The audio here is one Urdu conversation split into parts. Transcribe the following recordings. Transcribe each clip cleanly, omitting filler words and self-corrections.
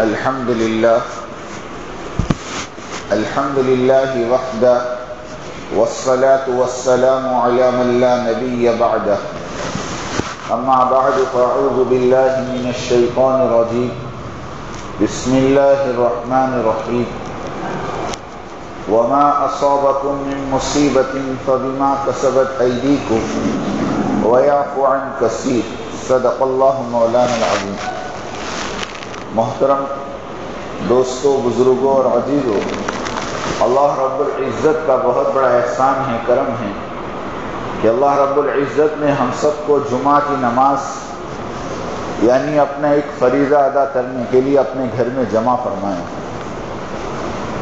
الحمد لله وحده والصلاة والسلام على من لا نبي بعده أما بعد فأعوذ بالله من الشيطان الرجيم بسم الله الرحمن الرحيم وما أصابكم من مصيبة فبما كسبت أيديكم ويعفو عن كثير صدق الله مولانا العظيم۔ محترم دوستوں، بزرگوں اور عزیزوں، اللہ رب العزت کا بہت بڑا احسان ہے، کرم ہے کہ اللہ رب العزت نے ہم سب کو جمعہ کی نماز یعنی اپنا ایک فریضہ ادا کرنے کے لیے اپنے گھر میں جمع فرمائے۔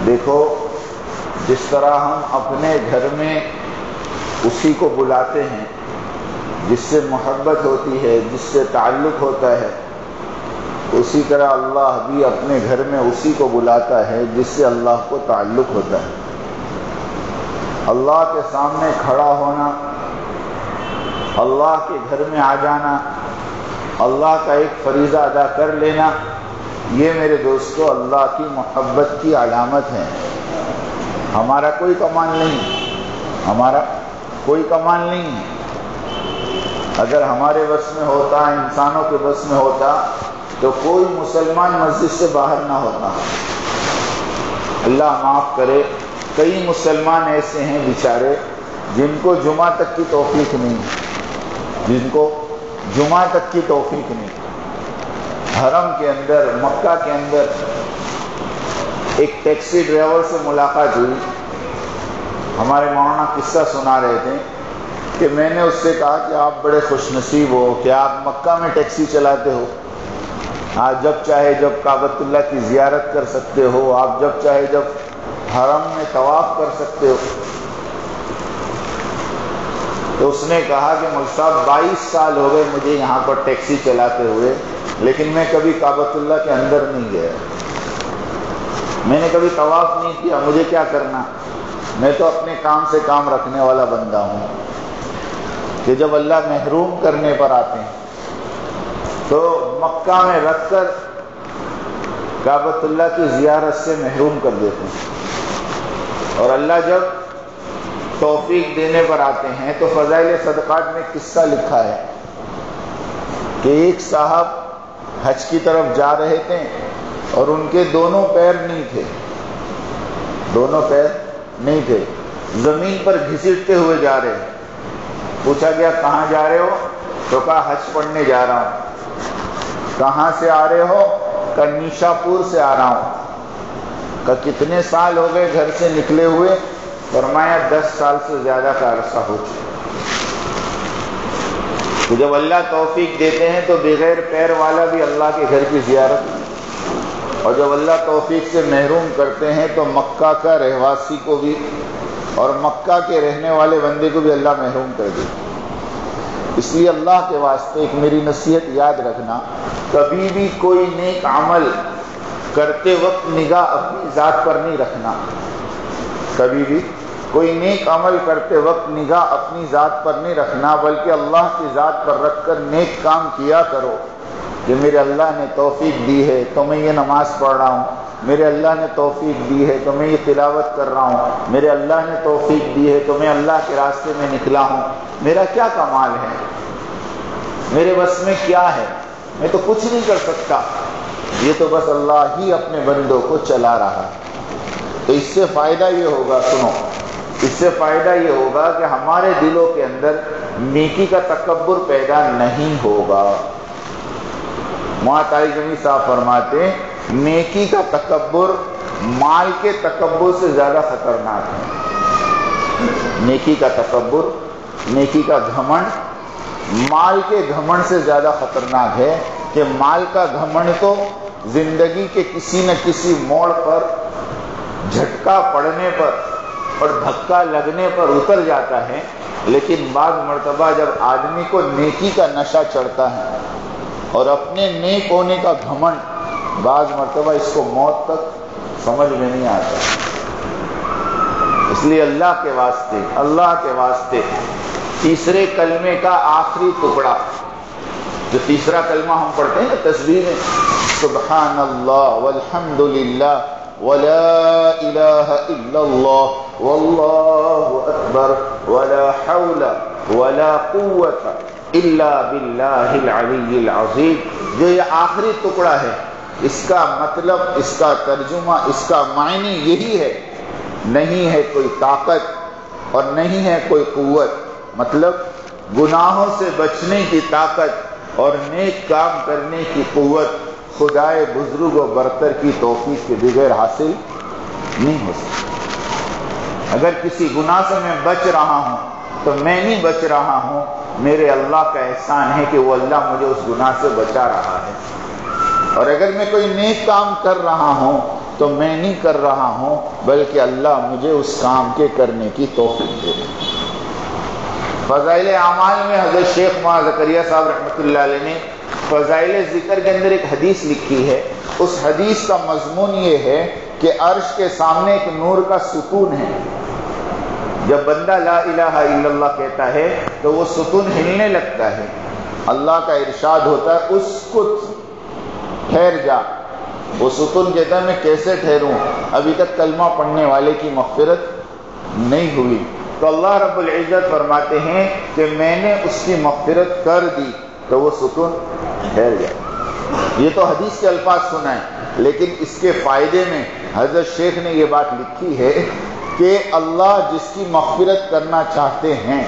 دیکھو، جس طرح ہم اپنے گھر میں اسی کو بلاتے ہیں جس سے محبت ہوتی ہے، جس سے تعلق ہوتا ہے، اسی طرح اللہ بھی اپنے گھر میں اسی کو بلاتا ہے جس سے اللہ کو تعلق ہوتا ہے۔ اللہ کے سامنے کھڑا ہونا، اللہ کے گھر میں آ جانا، اللہ کا ایک فریضہ ادا کر لینا، یہ میرے دوستو اللہ کی محبت کی علامت ہے۔ ہمارا کوئی کمال نہیں ہے۔ اگر ہمارے بس میں ہوتا، انسانوں کے بس میں ہوتا تو کوئی مسلمان مسجد سے باہر نہ ہوتا۔ اللہ معاف کرے، کئی مسلمان ایسے ہیں بیچارے جن کو جمعہ تک کی توفیق نہیں، حرم کے اندر، مکہ کے اندر ایک ٹیکسی ڈرائیور سے ملاقات ہوئی۔ ہمارے مولانا قصہ سنا رہے تھے کہ میں نے اس سے کہا کہ آپ بڑے خوش نصیب ہو کہ آپ مکہ میں ٹیکسی چلاتے ہو، آپ جب چاہے جب کعبۃ اللہ کی زیارت کر سکتے ہو، آپ جب چاہے جب حرم میں طواف کر سکتے ہو۔ تو اس نے کہا کہ مولوی صاحب 22 سال ہو گئے مجھے یہاں پر ٹیکسی چلاتے ہوئے، لیکن میں کبھی کعبۃ اللہ کے اندر نہیں گیا، میں نے کبھی طواف نہیں کیا، مجھے کیا کرنا، میں تو اپنے کام سے کام رکھنے والا بندہ ہوں۔ کہ جب اللہ محروم کرنے پر آتے ہیں تو مکہ میں رکھ کر کعبۃ اللہ کی زیارت سے محروم کر دیتے ہیں، اور اللہ جب توفیق دینے پر آتے ہیں تو فضائل صدقات میں قصہ لکھا ہے کہ ایک صاحب حج کی طرف جا رہے تھے اور ان کے دونوں پیر نہیں تھے، زمین پر گھسیٹتے ہوئے جا رہے ہیں۔ پوچھا گیا کہاں جا رہے ہو؟ تو کہا حج پڑھنے جا رہا ہوں۔ کہاں سے آ رہے ہو؟ کہا نیشا پور سے آ رہا ہوں۔ کہا کتنے سال ہو گئے گھر سے نکلے ہوئے؟ فرمایا 10 سال سے زیادہ کا عرصہ ہو چکا۔ تو جب اللہ توفیق دیتے ہیں تو بغیر پیر والا بھی اللہ کے گھر کی زیارت، اور جب اللہ توفیق سے محروم کرتے ہیں تو مکہ کا رہواسی کو بھی اور مکہ کے رہنے والے بندے کو بھی اللہ محروم کر دیتے۔ اس لیے اللہ کے واسطے ایک میری نصیحت یاد رکھنا، کبھی بھی کوئی نیک عمل کرتے وقت نگاہ اپنی ذات پر نہیں رکھنا، کبھی بھی کوئی نیک عمل کرتے وقت نگاہ اپنی ذات پر نہیں رکھنا، بلکہ اللہ کی ذات پر رکھ کر نیک کام کیا کرو کہ میرے اللہ نے توفیق دی ہے تو میں یہ نماز پڑھ رہا ہوں، میرے اللہ نے توفیق دی ہے تو میں یہ تلاوت کر رہا ہوں، میرے اللہ نے توفیق دی ہے تو میں اللہ کے راستے میں نکلا ہوں۔ میرا کیا کمال ہے، میرے بس میں کیا ہے، میں تو کچھ نہیں کر سکتا، یہ تو بس اللہ ہی اپنے بندوں کو چلا رہا ہے۔ تو اس سے فائدہ یہ ہوگا، اس سے فائدہ یہ ہوگا کہ ہمارے دلوں کے اندر نیکی کا تکبر پیدا نہیں ہوگا۔ معطا جمی صاحب فرماتے ہیں نیکی کا تکبر مال کے تکبر سے زیادہ خطرناک ہے۔ نیکی کا تکبر، نیکی کا گھمنڈ مال کے گھمنڈ سے زیادہ خطرناک ہے، کہ مال کا گھمنڈ تو زندگی کے کسی نہ کسی موڑ پر جھٹکا پڑنے پر اور دھکا لگنے پر اتر جاتا ہے، لیکن بعض مرتبہ جب آدمی کو نیکی کا نشہ چڑھتا ہے اور اپنے نیک ہونے کا گھمنڈ، بعض مرتبہ اس کو موت تک سمجھ میں نہیں آتا۔ اس لیے اللہ کے واسطے تیسرے کلمے کا آخری ٹکڑا، جو تیسرا کلمہ ہم پڑھتے ہیں نا تسبیح میں، سبحان اللہ والحمد للہ ولا الہ الا اللہ واللہ اکبر ولا حول ولا قوت الا باللہ العلی العظیم. جو یہ آخری ٹکڑا ہے، اس کا مطلب، اس کا ترجمہ، اس کا معنی یہی ہے، نہیں ہے کوئی طاقت اور نہیں ہے کوئی قوت. مطلب گناہوں سے بچنے کی طاقت اور نیک کام کرنے کی قوت خدائے بزرگ و برتر کی توفیق کے بغیر حاصل نہیں ہو سکتی. اگر کسی گناہ سے میں بچ رہا ہوں تو میں نہیں بچ رہا ہوں، میرے اللہ کا احسان ہے کہ وہ اللہ مجھے اس گناہ سے بچا رہا ہے. اور اگر میں کوئی نیک کام کر رہا ہوں تو میں نہیں کر رہا ہوں، بلکہ اللہ مجھے اس کام کے کرنے کی توفیق دے. فضائل اعمال میں حضرت شیخ مولانا زکریا صاحب رحمۃ اللہ علیہ نے فضائل ذکر کے اندر ایک حدیث لکھی ہے. اس حدیث کا مضمون یہ ہے کہ عرش کے سامنے ایک نور کا ستون ہے. جب بندہ لا الہ الا اللہ کہتا ہے تو وہ ستون ہلنے لگتا ہے. اللہ کا ارشاد ہوتا ہے اس کو ٹھہر جا. وہ ستون کہتا ہے میں کیسے ٹھہروں، ابھی تک کلمہ پڑھنے والے کی مغفرت نہیں ہوئی. تو اللہ رب العزت فرماتے ہیں کہ میں نے اس کی مغفرت کر دی تو وہ ستون ٹھہر گیا. یہ تو حدیث کے الفاظ سنا ہے، لیکن اس کے فائدے میں حضرت شیخ نے یہ بات لکھی ہے کہ اللہ جس کی مغفرت کرنا چاہتے ہیں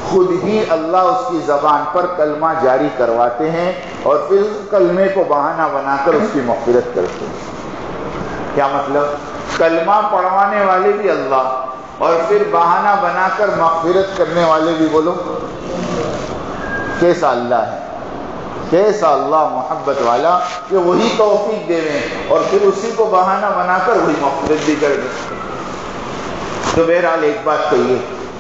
خود ہی اللہ اس کی زبان پر کلمہ جاری کرواتے ہیں اور پھر اس کلمے کو بہانہ بنا کر اس کی مغفرت کرتے ہیں. کیا مطلب؟ کلمہ پڑھوانے والے بھی اللہ اور پھر بہانہ بنا کر مغفرت کرنے والے بھی. بولو کیسا اللہ ہے، کیسا اللہ محبت والا کہ وہی توفیق دے رہے ہیں اور پھر اسی کو بہانہ بنا کر وہی مغفرت بھی کر دیں. تو بہرحال ایک بات تو یہ.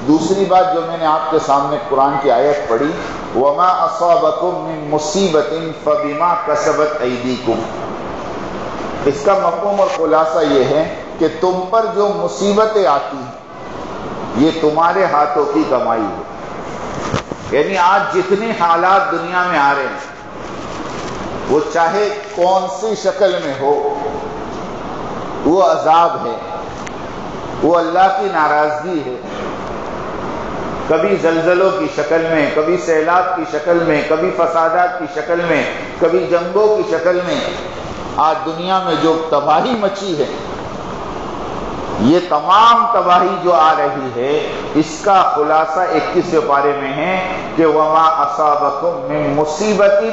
دوسری بات جو میں نے آپ کے سامنے قرآن کی آیت پڑھی، وما اصابکم من مصیبت فبما کسبت ایدیکم، اس کا مفہوم اور خلاصہ یہ ہے کہ تم پر جو مصیبتیں آتی ہیں یہ تمہارے ہاتھوں کی کمائی ہے. یعنی آج جتنے حالات دنیا میں آ رہے ہیں وہ چاہے کون سی شکل میں ہو، وہ عذاب ہے، وہ اللہ کی ناراضگی ہے. کبھی زلزلوں کی شکل میں، کبھی سیلاب کی شکل میں، کبھی فسادات کی شکل میں، کبھی جنگوں کی شکل میں. آج دنیا میں جو تباہی مچی ہے، یہ تمام تباہی جو آ رہی ہے اس کا خلاصہ 21 پارے میں ہے کہ وما اصابکم من مصیبت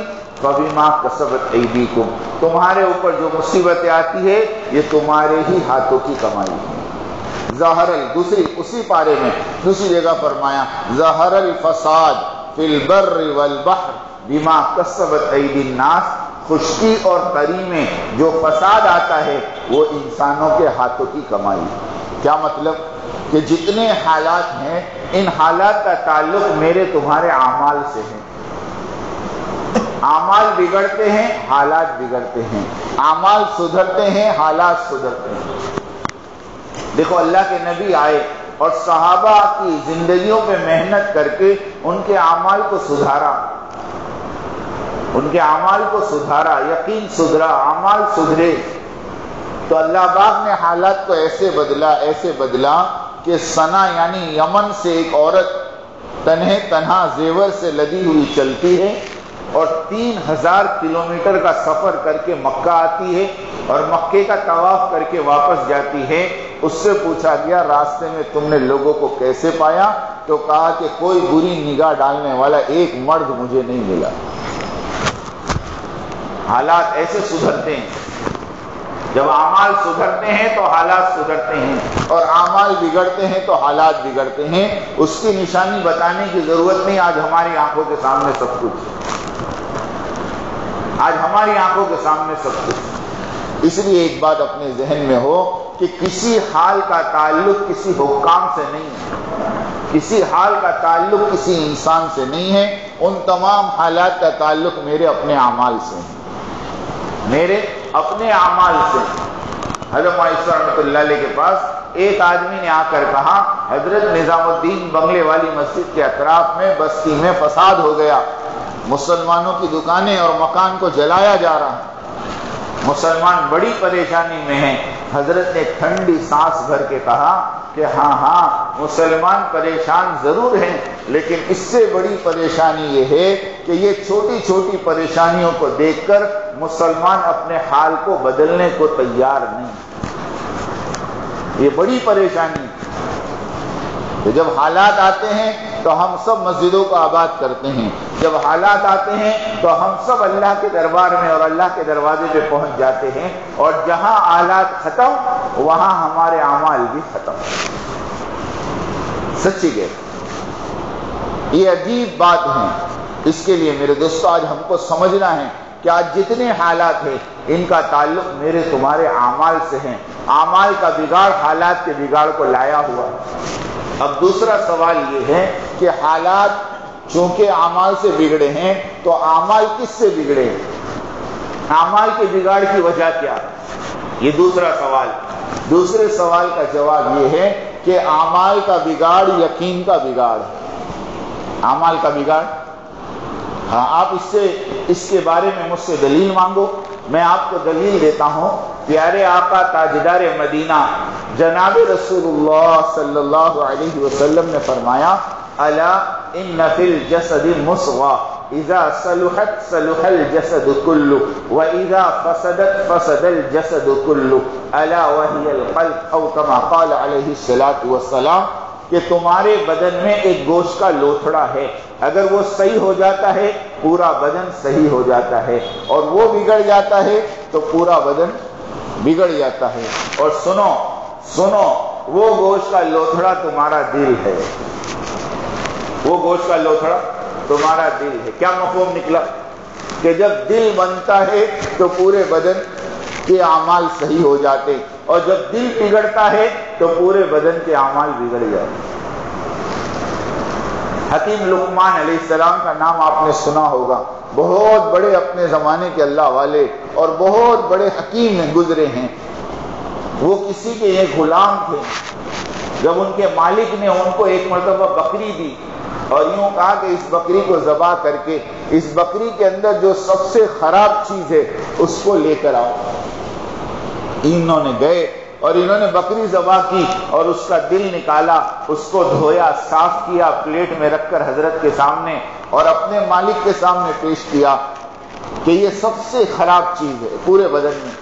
فبما کسبت ایدیکم، تمہارے اوپر جو مصیبتیں آتی ہے یہ تمہارے ہی ہاتھوں کی کمائی ہے. ظاہر دوسری اسی پارے میں دوسری جگہ فرمایا ظاہر الفساد فی البر والبحر بما کسبت ایدی الناس، خشکی اور تری میں جو فساد آتا ہے وہ انسانوں کے ہاتھوں کی کمائی. کیا مطلب؟ کہ جتنے حالات ہیں ان حالات کا تعلق میرے تمہارے اعمال سے ہے. اعمال بگڑتے ہیں، حالات بگڑتے ہیں. اعمال سدھرتے ہیں، حالات سدھرتے ہیں. دیکھو اللہ کے نبی آئے اور صحابہ کی زندگیوں پہ محنت کر کے ان کے اعمال کو سدھارا، ان کے اعمال کو سدھارا، یقین سدھرا، اعمال سدھرے. تو اللہ پاک نے حالات کو ایسے بدلا کہ سنا یعنی یمن سے ایک عورت تنہا زیور سے لدی ہوئی چلتی ہے اور 3000 کلومیٹر کا سفر کر کے مکہ آتی ہے اور مکے کا طواف کر کے واپس جاتی ہے. اس سے پوچھا گیا راستے میں تم نے لوگوں کو کیسے پایا؟ تو کہا کہ کوئی بری نگاہ ڈالنے والا ایک مرد مجھے نہیں ملا. حالات ایسے سدھرتے ہیں. جب اعمال سدھرتے ہیں تو حالات سدھرتے ہیں اور اعمال بگڑتے ہیں تو حالات بگڑتے ہیں. اس کی نشانی بتانے کی ضرورت نہیں، آج ہماری آنکھوں کے سامنے سب کچھ، آج ہماری آنکھوں کے سامنے سب کچھ. اس لیے ایک بات اپنے ذہن میں ہو کہ کسی حال کا تعلق کسی حکام سے نہیں ہے، کسی حال کا تعلق کسی انسان سے نہیں ہے. ان تمام حالات کا تعلق میرے اپنے اعمال سے ہے، میرے اپنے اعمال سے. حضرت معیشہ رحمۃ اللہ علیہ کے پاس ایک آدمی نے آ کر کہا حضرت نظام الدین بنگلے والی مسجد کے اطراف میں بستی میں فساد ہو گیا، مسلمانوں کی دکانیں اور مکان کو جلایا جا رہا ہے. مسلمان بڑی پریشانی میں ہیں۔ حضرت نے ٹھنڈی سانس بھر کے کہا کہ ہاں مسلمان پریشان ضرور ہیں، لیکن اس سے بڑی پریشانی یہ ہے کہ یہ چھوٹی چھوٹی پریشانیوں کو دیکھ کر مسلمان اپنے حال کو بدلنے کو تیار نہیں۔ یہ بڑی پریشانی ہے کہ جب حالات آتے ہیں تو ہم سب مسجدوں کو آباد کرتے ہیں، جب حالات آتے ہیں تو ہم سب اللہ کے دربار میں اور اللہ کے دروازے پہ پہنچ جاتے ہیں، اور جہاں حالات ختم وہاں ہمارے اعمال بھی ختم۔ سچی ہے، یہ عجیب بات ہے۔ اس کے لیے میرے دوستو آج ہم کو سمجھنا ہے کہ آج جتنے حالات ہیں ان کا تعلق میرے تمہارے اعمال سے ہے۔ اعمال کا بگاڑ حالات کے بگاڑ کو لایا ہوا۔ اب دوسرا سوال یہ ہے کہ حالات چونکہ اعمال سے بگڑے ہیں تو اعمال کس سے بگڑے؟ اعمال کے بگاڑ کی وجہ کیا؟ یہ دوسرا سوال۔ دوسرے سوال کا جواب یہ ہے کہ اعمال کا بگاڑ یقین کا بگاڑ ہے۔ اعمال کا بگاڑ، ہاں آپ اس کے بارے میں مجھ سے دلیل مانگو، میں آپ کو دلیل دیتا ہوں۔ پیارے آقا تاجدار مدینہ جناب رسول اللہ صلی اللہ علیہ وسلم نے فرمایا الا ان فی الجسد مضغہ اذا صلحت صلح الجسد كله واذا فسدت فسد الجسد كله الا وهي القلب او كما قال علیہ الصلوۃ والسلام، کہ تمہارے بدن میں ایک گوشت کا لوتھڑا ہے، اگر وہ صحیح ہو جاتا ہے پورا بدن صحیح ہو جاتا ہے، اور وہ بگڑ جاتا ہے تو پورا بدن بگڑ جاتا ہے۔ اور سنو وہ گوشت کا لوتھڑا تمہارا دل ہے، وہ گوشت کا لوتھڑا تمہارا دل ہے۔ کیا مفہوم نکلا؟ کہ جب دل بنتا ہے تو پورے بدن کے اعمال صحیح ہو جاتے، اور جب دل بگڑتا ہے تو پورے بدن کے اعمال بگڑ جاتے۔ حکیم لقمان علیہ السلام کا نام آپ نے سنا ہوگا، بہت بڑے اپنے زمانے کے اللہ والے اور بہت بڑے حکیم گزرے ہیں۔ وہ کسی کے ایک غلام تھے، جب ان کے مالک نے ان کو ایک مرتبہ بکری دی اور یوں کہا کہ اس بکری کو ذبح کر کے اس بکری کے اندر جو سب سے خراب چیز ہے اس کو لے کر آؤ۔ انہوں نے گئے اور انہوں نے بکری ذبح کی اور اس کا دل نکالا، اس کو دھویا، صاف کیا، پلیٹ میں رکھ کر حضرت کے سامنے اور اپنے مالک کے سامنے پیش کیا کہ یہ سب سے خراب چیز ہے پورے بدن میں۔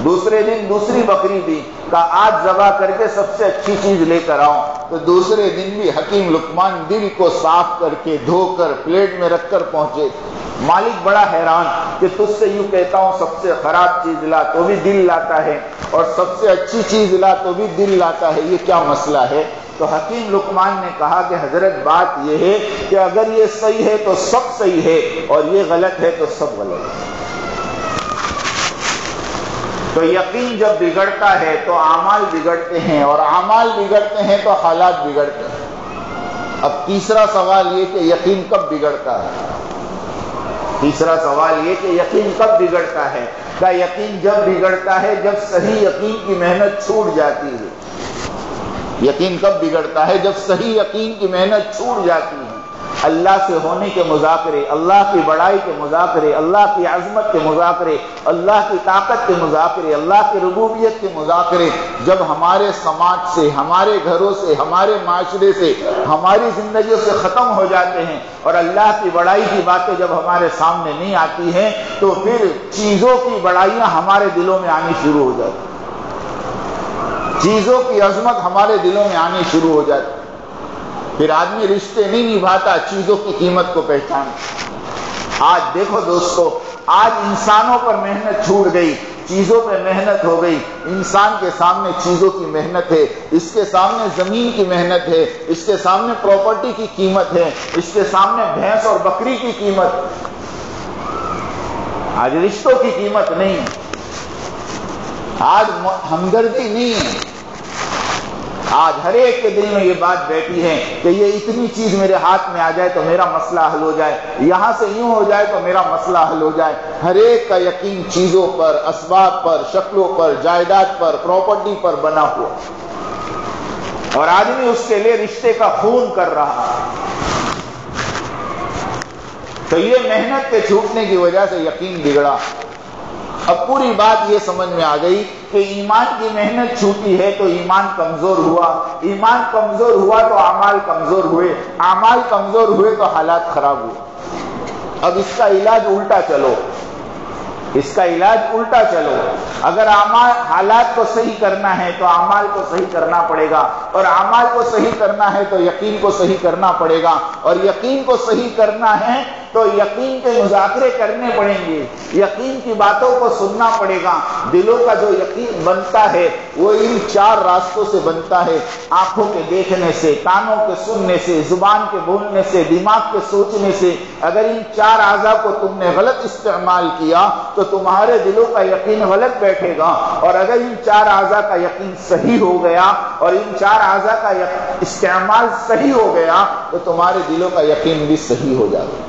دوسرے دن دوسری بکری دی، کہا آج ذبح کر کے سب سے اچھی چیز لے کر آؤں، تو دوسرے دن بھی حکیم لقمان دل کو صاف کر کے دھو کر پلیٹ میں رکھ کر پہنچے۔ مالک بڑا حیران کہ تجھ سے یوں کہتا ہوں سب سے خراب چیز لا تو بھی دل لاتا ہے، اور سب سے اچھی چیز لا تو بھی دل لاتا ہے، یہ کیا مسئلہ ہے؟ تو حکیم لقمان نے کہا کہ حضرت بات یہ ہے کہ اگر یہ صحیح ہے تو سب صحیح ہے، اور یہ غلط ہے تو سب غلط ہے۔ تو یقین جب بگڑتا ہے تو اعمال بگڑتے ہیں، اور اعمال بگڑتے ہیں تو حالات بگڑتے ہیں۔ اب تیسرا سوال یہ کہ یقین کب بگڑتا ہے؟ تیسرا سوال یہ کہ یقین کب بگڑتا ہے؟ کیا یقین جب بگڑتا ہے جب صحیح یقین کی محنت چھوٹ جاتی ہے؟ یقین کب بگڑتا ہے؟ جب صحیح یقین کی محنت چھوٹ جاتی ہے۔ اللہ سے ہونے کے مذاکرے، اللہ کی بڑائی کے مذاکرے، اللہ کی عظمت کے مذاکرے، اللہ کی طاقت کے مذاکرے، اللہ کی ربوبیت کے مذاکرے جب ہمارے سماج سے، ہمارے گھروں سے، ہمارے معاشرے سے، ہماری زندگیوں سے ختم ہو جاتے ہیں، اور اللہ کی بڑائی کی باتیں جب ہمارے سامنے نہیں آتی ہیں، تو پھر چیزوں کی بڑائیاں ہمارے دلوں میں آنی شروع ہو جاتی، چیزوں کی عظمت ہمارے دلوں میں آنی شروع ہو جاتی۔ پھر آدمی رشتے نہیں نبھاتا، چیزوں کی قیمت کو پہچانتا۔ آج دیکھو دوستو، آج انسانوں پر محنت چھوٹ گئی، چیزوں پہ محنت ہو گئی۔ انسان کے سامنے چیزوں کی محنت ہے، اس کے سامنے زمین کی محنت ہے، اس کے سامنے پراپرٹی کی قیمت ہے، اس کے سامنے بھینس اور بکری کی قیمت۔ آج رشتوں کی قیمت نہیں ہے، آج ہمدردی نہیں ہے۔ آج ہر ایک کے دل میں یہ بات بیٹھی ہے کہ یہ اتنی چیز میرے ہاتھ میں آ جائے تو میرا مسئلہ حل ہو جائے، یہاں سے یوں ہو جائے تو میرا مسئلہ حل ہو جائے۔ ہر ایک کا یقین چیزوں پر، اسباب پر، شکلوں پر، جائیداد پر، پراپرٹی پر بنا ہوا، اور آدمی اس کے لیے رشتے کا خون کر رہا ہے۔ تو یہ محنت کے چھوٹنے کی وجہ سے یقین بگڑا۔ اب پوری بات یہ سمجھ میں آ گئی کہ ایمان کی محنت چھوٹی ہے تو ایمان کمزور ہوا، ایمان کمزور ہوا تو اعمال کمزور ہوئے، اعمال کمزور ہوئے تو حالات خراب ہوئے۔ اب اس کا علاج الٹا چلو، اس کا علاج الٹا چلو۔ اگر حالات کو صحیح کرنا ہے تو اعمال کو صحیح کرنا پڑے گا، اور اعمال کو صحیح کرنا ہے تو یقین کو صحیح کرنا پڑے گا، اور یقین کو صحیح کرنا ہے تو یقین کے مذاکرے کرنے پڑیں گے، یقین کی باتوں کو سننا پڑے گا۔ دلوں کا جو یقین بنتا ہے وہ ان 4 راستوں سے بنتا ہے، آنکھوں کے دیکھنے سے، کانوں کے سننے سے، زبان کے بولنے سے، دماغ کے سوچنے سے۔ اگر ان 4 اعضاء کو تم نے غلط استعمال کیا تو تمہارے دلوں کا یقین غلط بیٹھے گا، اور اگر ان 4 اعضاء کا یقین صحیح ہو گیا اور ان 4 اعضاء کا استعمال صحیح ہو گیا تو تمہارے دلوں کا یقین بھی صحیح ہو جائے گا۔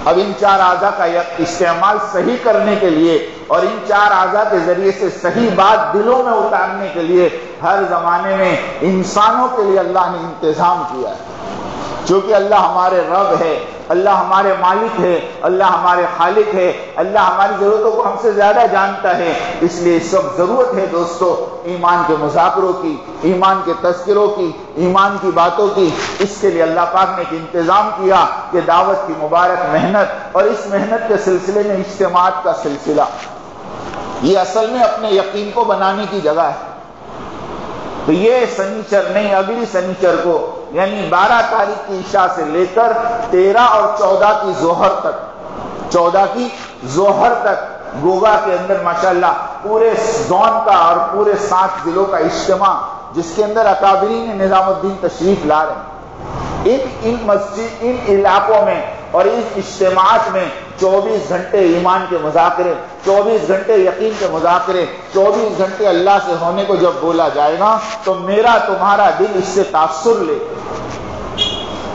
اب ان 4 اعضاء کا استعمال صحیح کرنے کے لیے اور ان 4 اعضاء کے ذریعے سے صحیح بات دلوں میں اتارنے کے لیے ہر زمانے میں انسانوں کے لیے اللہ نے انتظام کیا ہے۔ چونکہ اللہ ہمارے رب ہے، اللہ ہمارے مالک ہے، اللہ ہمارے خالق ہے، اللہ ہماری ضرورتوں کو ہم سے زیادہ جانتا ہے، اس لیے اس وقت ضرورت ہے دوستو ایمان کے مذاکروں کی، ایمان کے تذکروں کی، ایمان کی باتوں کی۔ اس کے لیے اللہ پاک نے ایک انتظام کیا کہ دعوت کی مبارک محنت، اور اس محنت کے سلسلے میں اجتماعات کا سلسلہ، یہ اصل میں اپنے یقین کو بنانے کی جگہ ہے۔ تو یہ سنیچر نہیں، اگلی سنیچر کو یعنی 12 تاریخ کی عشاء سے لے کر 13 اور 14 کی ظہر تک، 14 کی ظہر تک گوگا کے اندر ماشاءاللہ پورے زون کا اور پورے 7 ضلعوں کا اجتماع، جس کے اندر اکابرین نظام الدین تشریف لا رہے ہیں۔ ان مسجد، ان علاقوں میں اور اس اجتماعات میں 24 گھنٹے ایمان کے مذاکرے، 24 گھنٹے یقین کے مذاکرے، 24 گھنٹے اللہ سے ہونے کو جب بولا جائے گا تو میرا تمہارا دل اس سے تاثر لے،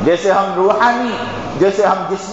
جیسے ہم روحانی، جیسے ہم جسم